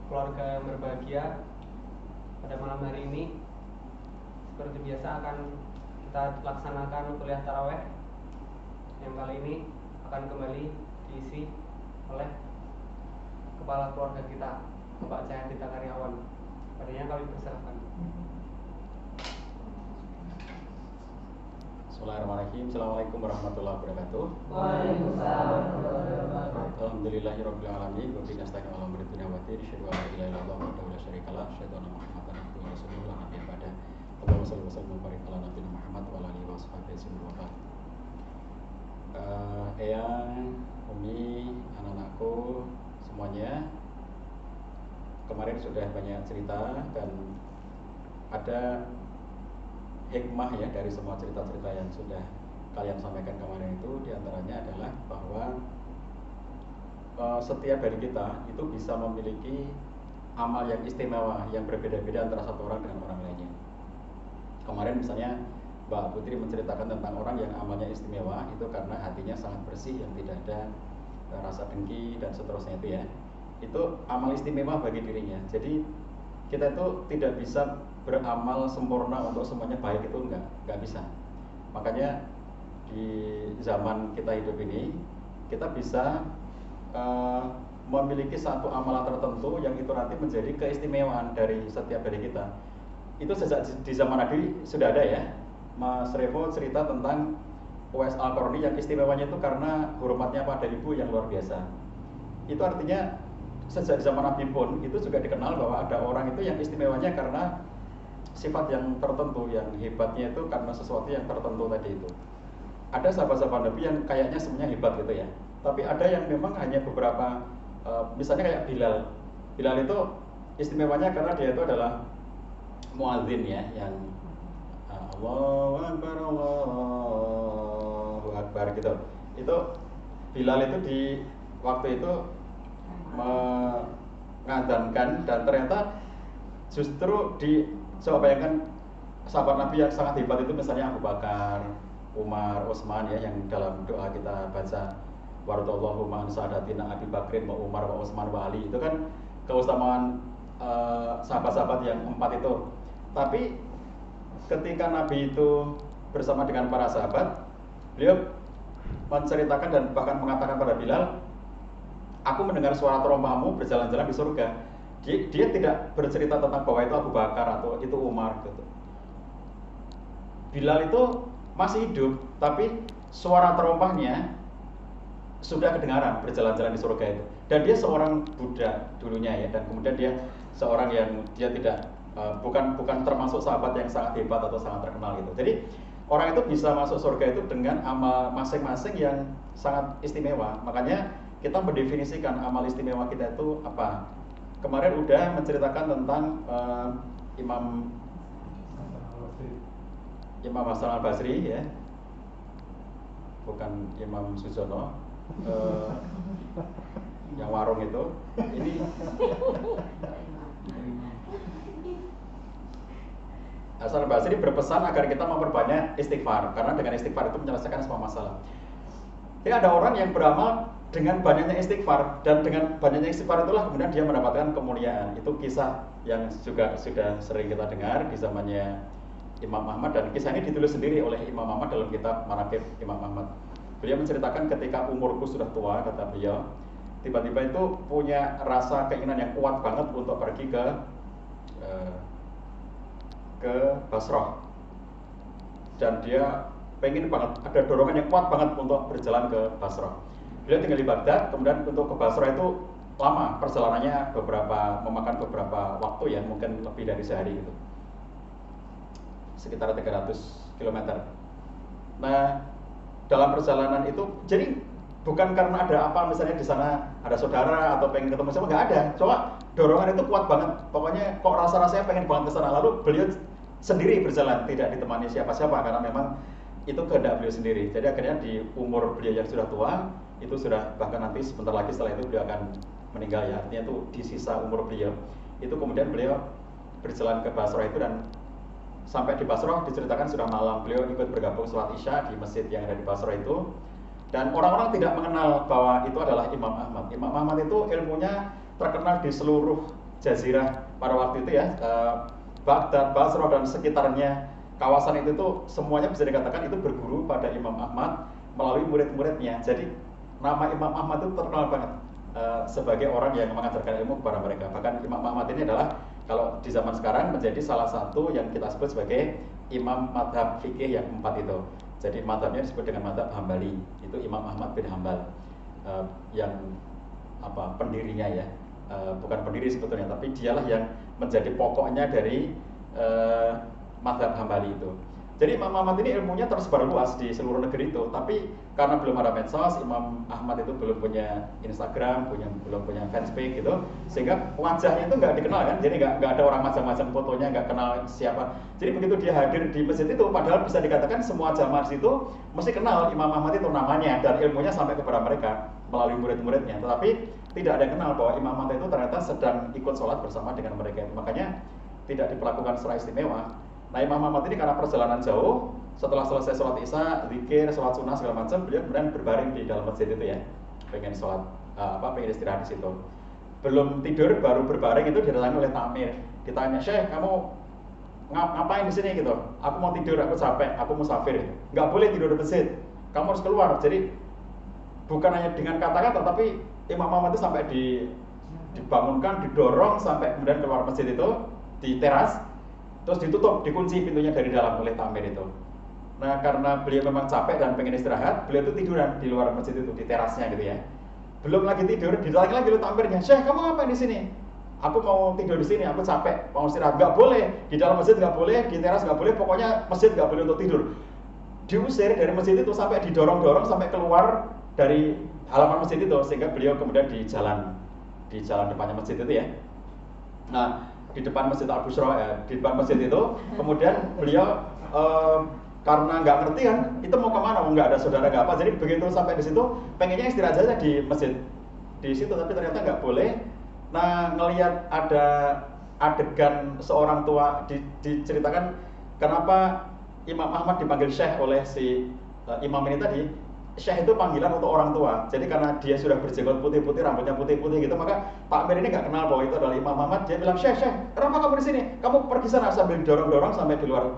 keluarga yang berbahagia. Pada malam hari ini seperti biasa akan kita laksanakan kuliah taraweh yang kali ini akan kembali diisi oleh kepala keluarga kita, Bapak Cahayandita Karyawan. Padanya kami persilahkan. Bismillahirrahmanirrahim. Assalamualaikum warahmatullahi wabarakatuh. Waalaikumsalam warahmatullahi wabarakatuh. Alhamdulillahirabbil alamin wa bihi nasta'inu ala umuri dunya wa din. Asyhadu an la ilaha illallah wahdahu la syarika lah, asyhadu anna Muhammadan abduhu wa rasuluhu la nabiyya ba'da. Allahumma shalli wa sallim wa barik ala nabiyina Muhammad wa ala alihi wa sahbihi wa sallam. Eyang, Umi, anak-anakku semuanya, kemarin sudah banyak cerita dan ada hikmah ya dari semua cerita-cerita yang sudah kalian sampaikan kemarin itu. Diantaranya adalah bahwa setiap dari kita itu bisa memiliki amal yang istimewa yang berbeda-beda antara satu orang dengan orang lainnya. Kemarin misalnya Mbak Putri menceritakan tentang orang yang amalnya istimewa itu karena hatinya sangat bersih, yang tidak ada rasa dengki dan seterusnya itu ya. Itu amal istimewa bagi dirinya. Jadi kita itu tidak bisa beramal sempurna untuk semuanya baik, itu enggak bisa. Makanya di zaman kita hidup ini kita bisa memiliki satu amalan tertentu yang itu nanti menjadi keistimewaan dari setiap dari kita. Itu sejak di zaman Nabi sudah ada ya. Mas Revo cerita tentang Uwais Al-Qarni yang istimewanya itu karena hormatnya pada ibu yang luar biasa. Itu artinya sejak zaman Nabi pun itu juga dikenal bahwa ada orang itu yang istimewanya karena sifat yang tertentu, yang hebatnya itu karena sesuatu yang tertentu tadi itu. Ada sahabat-sahabat Nabi yang kayaknya semuanya hebat gitu ya, tapi ada yang memang hanya beberapa, misalnya kayak Bilal. Bilal itu istimewanya karena dia itu adalah muadzin ya, yang Allahu Akbar, Allahu Akbar gitu. Itu Bilal itu di waktu itu mengadhankan, dan ternyata justru coba bayangkan sahabat Nabi yang sangat hebat itu misalnya Abu Bakar, Umar, Utsman ya, yang dalam doa kita baca waradallahu ma'an sa'adatina Abi Bakrin wa Umar wa Utsman wa Ali, itu kan keutamaan sahabat-sahabat yang empat itu. Tapi ketika Nabi itu bersama dengan para sahabat, beliau menceritakan dan bahkan mengatakan pada Bilal, aku mendengar suara terompahmu berjalan-jalan di surga. Dia tidak bercerita tentang bahwa itu Abu Bakar atau itu Umar gitu. Bilal itu masih hidup, tapi suara terompahnya sudah kedengaran berjalan-jalan di surga itu. Dan dia seorang budak dulunya ya, dan kemudian dia seorang yang dia tidak bukan termasuk sahabat yang sangat hebat atau sangat terkenal gitu. Jadi orang itu bisa masuk surga itu dengan amal masing-masing yang sangat istimewa. Makanya kita mendefinisikan amal istimewa kita itu apa. Kemarin udah menceritakan tentang Imam Hasan Al-Basri ya, bukan Imam Sujono, yang warung itu. Ini Hasan Al-Basri berpesan agar kita memperbanyak istighfar, karena dengan istighfar itu menyelesaikan semua masalah. Jadi ada orang yang beramal dengan banyaknya istighfar, dan dengan banyaknya istighfar itulah kemudian dia mendapatkan kemuliaan. Itu kisah yang juga sudah sering kita dengar di zamannya Imam Ahmad, dan kisah ini ditulis sendiri oleh Imam Ahmad dalam kitab Manaqib Imam Ahmad. Beliau menceritakan ketika umurku sudah tua, kata beliau, tiba-tiba itu punya rasa keinginan yang kuat banget untuk pergi ke Basrah, dan dia pengen banget, ada dorongan yang kuat banget untuk berjalan ke Basrah. Beliau tinggal di Baghdad, kemudian untuk ke Basrah itu lama perjalanannya, memakan beberapa waktu ya, mungkin lebih dari sehari gitu, sekitar 300 km. Nah, dalam perjalanan itu, jadi bukan karena ada apa, misalnya di sana ada saudara atau pengen ketemu siapa, nggak ada. Coba dorongan itu kuat banget. Pokoknya kok rasa-rasanya pengen banget ke sana. Lalu beliau sendiri berjalan, tidak ditemani siapa-siapa, karena memang itu kehendak beliau sendiri. Jadi akhirnya di umur beliau yang sudah tua, itu sudah bahkan nanti sebentar lagi setelah itu beliau akan meninggal ya. Artinya itu di sisa umur beliau. Itu kemudian beliau berjalan ke Basrah itu, dan sampai di Basrah diceritakan sudah malam. Beliau ikut bergabung sholat Isya di masjid yang ada di Basrah itu. Dan orang-orang tidak mengenal bahwa itu adalah Imam Ahmad. Imam Ahmad itu ilmunya terkenal di seluruh Jazirah pada waktu itu ya, Baghdad, Basra dan sekitarnya kawasan itu tuh semuanya bisa dikatakan itu berguru pada Imam Ahmad melalui murid-muridnya. Jadi nama Imam Ahmad itu terkenal banget sebagai orang yang mengajarkan ilmu kepada mereka. Bahkan Imam Ahmad ini adalah kalau di zaman sekarang menjadi salah satu yang kita sebut sebagai Imam Madhab Fikih yang 4 itu. Jadi madhabnya disebut dengan Madhab Hambali. Itu Imam Ahmad bin Hambal yang pendirinya ya. Bukan pendiri sebetulnya, tapi dialah yang menjadi pokoknya dari Madhab Hambali itu. Jadi Imam Ahmad ini ilmunya tersebar luas di seluruh negeri itu, tapi karena belum ada medsos, Imam Ahmad itu belum punya Instagram, belum punya fanspage gitu, sehingga wajahnya itu nggak dikenal kan, jadi nggak ada orang macam-macam fotonya, nggak kenal siapa. Jadi begitu dia hadir di masjid itu, padahal bisa dikatakan semua jamaah di situ mesti kenal Imam Ahmad itu namanya dan ilmunya sampai kepada mereka melalui murid-muridnya, tetapi tidak ada yang kenal bahwa Imam Ahmad itu ternyata sedang ikut sholat bersama dengan mereka. Makanya tidak diperlakukan secara istimewa. Nah, Imam Ahmad ini karena perjalanan jauh, setelah selesai sholat isya, zikir, sholat sunnah segala macam, beliau kemudian berbaring di dalam masjid itu ya, pengen sholat pengen istirahat di situ. Belum tidur, baru berbaring itu didatangi oleh takmir. Ditanya, Syekh, kamu ngapain di sini gitu? Aku mau tidur, aku capek, aku musafir. Nggak boleh tidur di masjid, kamu harus keluar. Jadi bukan hanya dengan kata-kata, tapi Imam Ahmad itu sampai dibangunkan, didorong sampai kemudian keluar masjid itu di teras. Terus ditutup, dikunci pintunya dari dalam oleh takmir itu. Nah, karena beliau memang capek dan pengen istirahat, beliau itu tiduran di luar masjid itu, di terasnya gitu ya. Belum lagi tidur, ditanya lagi oleh takmirnya, Syekh, kamu ngapain di sini? Aku mau tidur di sini, aku capek, mau istirahat. Nggak boleh, di dalam masjid nggak boleh, di teras nggak boleh, pokoknya masjid nggak boleh untuk tidur. Diusir dari masjid itu sampai didorong-dorong sampai keluar dari halaman masjid itu, sehingga beliau kemudian di jalan depannya masjid itu ya. Nah, di depan Masjid Al-Bushra, di depan masjid itu, kemudian beliau karena nggak ngerti kan, itu mau kemana, mau nggak ada saudara nggak apa, jadi begitu sampai di situ, pengennya istirahat saja di masjid di situ, tapi ternyata nggak boleh. Nah, ngelihat ada adegan seorang tua diceritakan kenapa Imam Ahmad dipanggil Syekh oleh si imam ini tadi. Syekh itu panggilan untuk orang tua. Jadi karena dia sudah berjenggot putih-putih, rambutnya putih-putih gitu, maka Pak Amir ini nggak kenal bahwa itu adalah Imam Ahmad. Dia bilang, Syekh, kenapa kamu di sini? Kamu pergi sana, sambil dorong-dorong sampai di luar,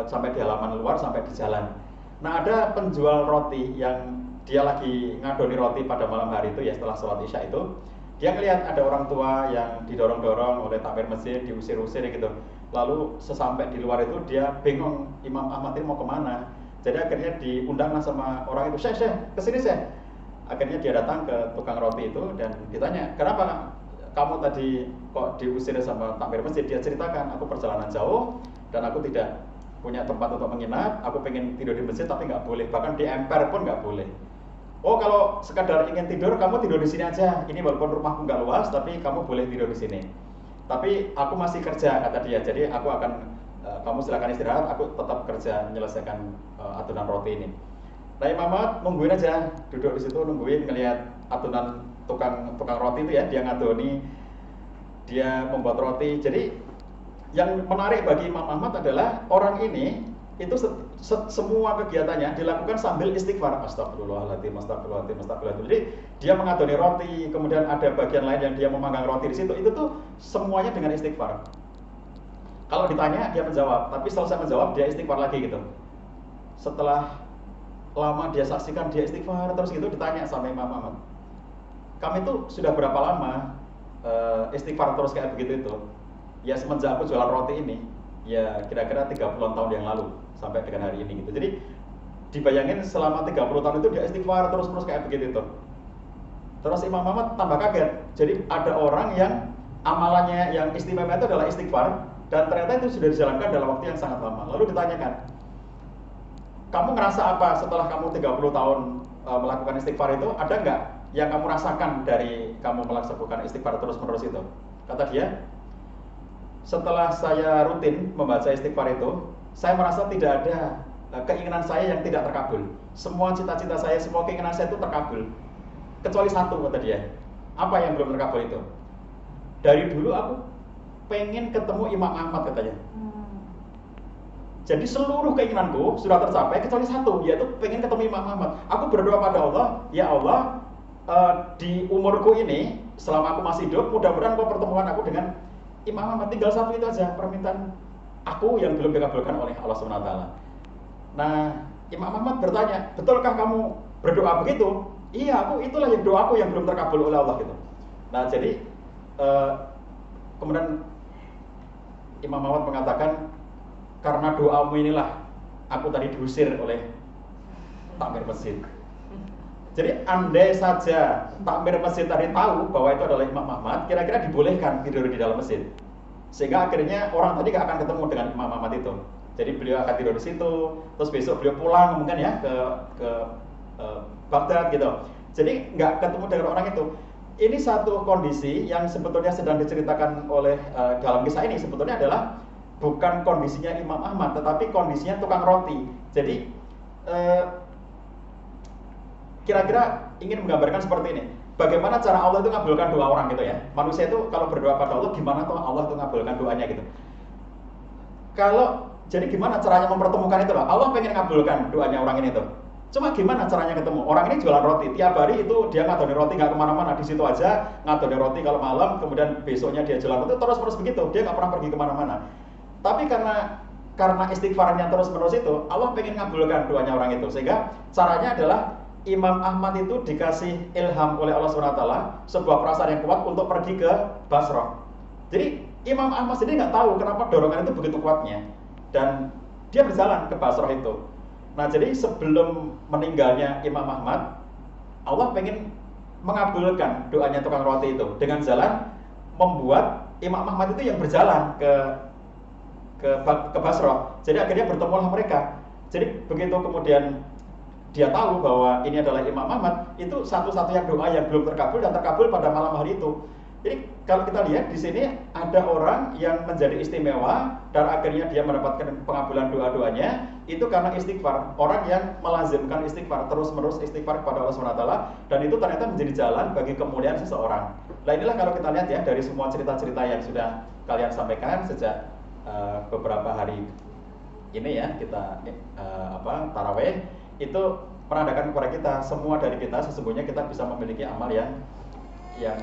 sampai di halaman luar, sampai di jalan. Nah, ada penjual roti yang dia lagi ngadoni roti pada malam hari itu ya, setelah sholat isya itu. Dia ngelihat ada orang tua yang didorong-dorong oleh takmir masjid, diusir-usir gitu. Lalu sesampai di luar itu dia bingung, Imam Ahmad ini mau kemana? Jadi akhirnya diundanglah sama orang itu, Syekh, kesini Syekh. Akhirnya dia datang ke tukang roti itu dan ditanya, kenapa kamu tadi kok diusir sama takmir masjid? Dia ceritakan, aku perjalanan jauh dan aku tidak punya tempat untuk menginap, aku pengen tidur di masjid tapi nggak boleh, bahkan di emper pun nggak boleh. Oh, kalau sekadar ingin tidur, kamu tidur di sini aja. Ini walaupun rumahku nggak luas, tapi kamu boleh tidur di sini. Tapi aku masih kerja, kata dia. Jadi aku akan kamu silakan istirahat, aku tetap kerja menyelesaikan adonan roti ini. Nah, Imam Ahmad nungguin aja, duduk di situ nungguin ngelihat adonan tukang roti itu ya, dia ngadoni, dia membuat roti. Jadi yang menarik bagi Imam Ahmad adalah orang ini itu semua kegiatannya dilakukan sambil istighfar, astagfirullahaladzim, astagfirullahaladzim, astagfirullahaladzim. Jadi dia mengadoni roti, kemudian ada bagian lain yang dia memanggang roti di situ, itu tuh semuanya dengan istighfar. Kalau ditanya dia menjawab, tapi selesai menjawab dia istighfar lagi gitu. Setelah lama dia saksikan dia istighfar terus gitu, ditanya sama Imam Ahmad, kami itu sudah berapa lama istighfar terus kayak begitu itu? Ya semenjak aku jualan roti ini, ya kira-kira 30-an tahun yang lalu sampai dengan hari ini gitu. Jadi dibayangin selama 30 tahun itu dia istighfar terus kayak begitu itu. Terus Imam Ahmad tambah kaget. Jadi ada orang yang amalannya yang istimewa itu adalah istighfar, dan ternyata itu sudah dijalankan dalam waktu yang sangat lama. Lalu ditanyakan, kamu ngerasa apa setelah kamu 30 tahun melakukan istighfar itu? Ada nggak yang kamu rasakan dari kamu melakukan istighfar terus-menerus itu? Kata dia, setelah saya rutin membaca istighfar itu, saya merasa tidak ada keinginan saya yang tidak terkabul. Semua cita-cita saya, semua keinginan saya itu terkabul. Kecuali satu, kata dia. Apa yang belum terkabul itu? Dari dulu aku pengen ketemu Imam Ahmad, katanya. Jadi seluruh keinginanku sudah tercapai kecuali satu, yaitu pengen ketemu Imam Ahmad. Aku berdoa pada Allah, ya Allah, di umurku ini, selama aku masih hidup, mudah-mudahan kau pertemuan aku dengan Imam Ahmad. Tinggal satu itu aja permintaan aku yang belum dikabulkan oleh Allah SWT. Nah, Imam Ahmad bertanya, betulkah kamu berdoa begitu? Iya, itulah yang doaku yang belum terkabul oleh Allah gitu. Nah, jadi kemudian Imam Ahmad mengatakan, karena doamu inilah aku tadi diusir oleh takmir masjid. Jadi andai saja takmir masjid tadi tahu bahwa itu adalah Imam Ahmad, kira-kira dibolehkan tidur di dalam masjid. Sehingga akhirnya orang tadi gak akan ketemu dengan Imam Ahmad itu. Jadi beliau akan tidur di situ, terus besok beliau pulang mungkin ya ke Baghdad gitu. Jadi nggak ketemu dengan orang itu. Ini satu kondisi yang sebetulnya sedang diceritakan oleh dalam kisah ini sebetulnya adalah bukan kondisinya Imam Ahmad, tetapi kondisinya tukang roti. Jadi kira-kira ingin menggambarkan seperti ini. Bagaimana cara Allah itu ngabulkan doa orang gitu ya? Manusia itu kalau berdoa pada Allah, gimana tuh Allah itu ngabulkan doanya gitu? Jadi gimana caranya mempertemukan itu loh? Allah pengen ngabulkan doanya orang ini tuh. Cuma gimana caranya ketemu? Orang ini jualan roti, tiap hari itu dia ngadoni roti, nggak kemana-mana, di situ aja ngadoni roti kalau malam, kemudian besoknya dia jualan roti, terus begitu, dia nggak pernah pergi kemana-mana. Tapi karena istighfarnya terus-menerus itu, Allah pengen ngabulkan doanya orang itu, sehingga caranya adalah Imam Ahmad itu dikasih ilham oleh Allah SWT, sebuah perasaan yang kuat untuk pergi ke Basrah. Jadi Imam Ahmad sendiri nggak tahu kenapa dorongan itu begitu kuatnya, dan dia berjalan ke Basrah itu. Nah, jadi sebelum meninggalnya Imam Ahmad, Allah pengen mengabulkan doanya tukang roti itu dengan jalan membuat Imam Ahmad itu yang berjalan ke Basrah. Jadi akhirnya bertemulah mereka. Jadi begitu kemudian dia tahu bahwa ini adalah Imam Ahmad, itu satu-satunya doa yang belum terkabul dan terkabul pada malam hari itu. Jadi kalau kita lihat di sini ada orang yang menjadi istimewa dan akhirnya dia mendapatkan pengabulan doa-doanya itu karena istighfar. Orang yang melazimkan istighfar, terus-menerus istighfar kepada Allah SWT, dan itu ternyata menjadi jalan bagi kemuliaan seseorang. Nah, inilah kalau kita lihat ya dari semua cerita-cerita yang sudah kalian sampaikan sejak beberapa hari ini ya kita taraweh itu menandakan kepada kita semua dari kita sesungguhnya kita bisa memiliki amal yang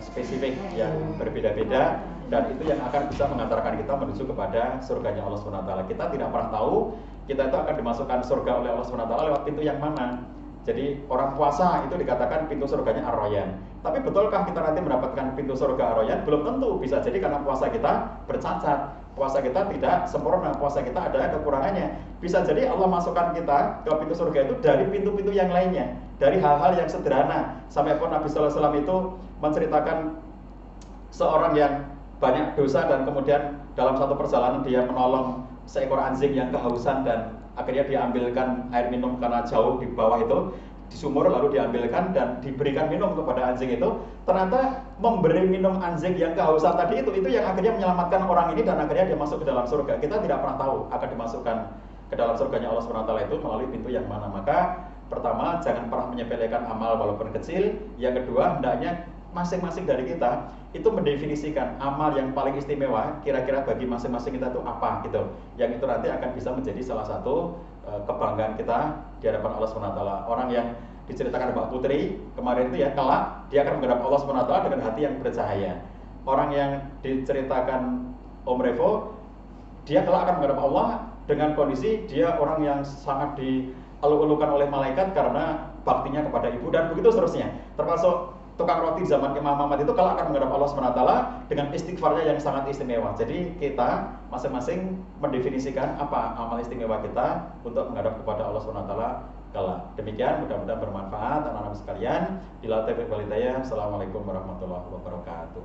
spesifik, yang berbeda-beda, dan itu yang akan bisa mengantarkan kita menuju kepada surganya Allah SWT. Kita tidak pernah tahu kita itu akan dimasukkan surga oleh Allah SWT lewat pintu yang mana. Jadi orang puasa itu dikatakan pintu surganya Ar-Rayyan. Tapi betulkah kita nanti mendapatkan pintu surga Ar-Rayyan? Belum tentu. Bisa jadi karena puasa kita bercacat, puasa kita tidak sempurna, puasa kita ada kekurangannya. Bisa jadi Allah masukkan kita ke pintu surga itu dari pintu-pintu yang lainnya, dari hal-hal yang sederhana. Sampai pun Nabi Sallallahu Alaihi Wasallam itu menceritakan seorang yang banyak dosa dan kemudian dalam satu perjalanan dia menolong seekor anjing yang kehausan dan akhirnya diambilkan air minum karena jauh di bawah itu di sumur, lalu diambilkan dan diberikan minum kepada anjing itu. Ternyata memberi minum anjing yang kehausan tadi itu yang akhirnya menyelamatkan orang ini dan akhirnya dia masuk ke dalam surga. Kita tidak pernah tahu akan dimasukkan ke dalam surganya Allah SWT itu melalui pintu yang mana. Maka pertama, jangan pernah menyepelekan amal walaupun kecil. Yang kedua, hendaknya masing-masing dari kita itu mendefinisikan amal yang paling istimewa kira-kira bagi masing-masing kita itu apa gitu. Yang itu nanti akan bisa menjadi salah satu kebanggaan kita di hadapan Allah SWT. Orang yang diceritakan Mbak Putri kemarin itu ya, kelak dia akan menghadap Allah SWT dengan hati yang bercahaya. Orang yang diceritakan Om Revo, dia kelak akan menghadap Allah dengan kondisi dia orang yang sangat dieluk-elukan oleh malaikat karena baktinya kepada ibu, dan begitu seterusnya. Termasuk tukang roti zaman Imam Ahmad itu kalau akan menghadap Allah SWT dengan istighfarnya yang sangat istimewa. Jadi kita masing-masing mendefinisikan apa amal istimewa kita untuk menghadap kepada Allah SWT kelak. Demikian, mudah-mudahan bermanfaat anak-anak sekalian. Bila taufiq wal hidayah. Assalamualaikum warahmatullahi wabarakatuh.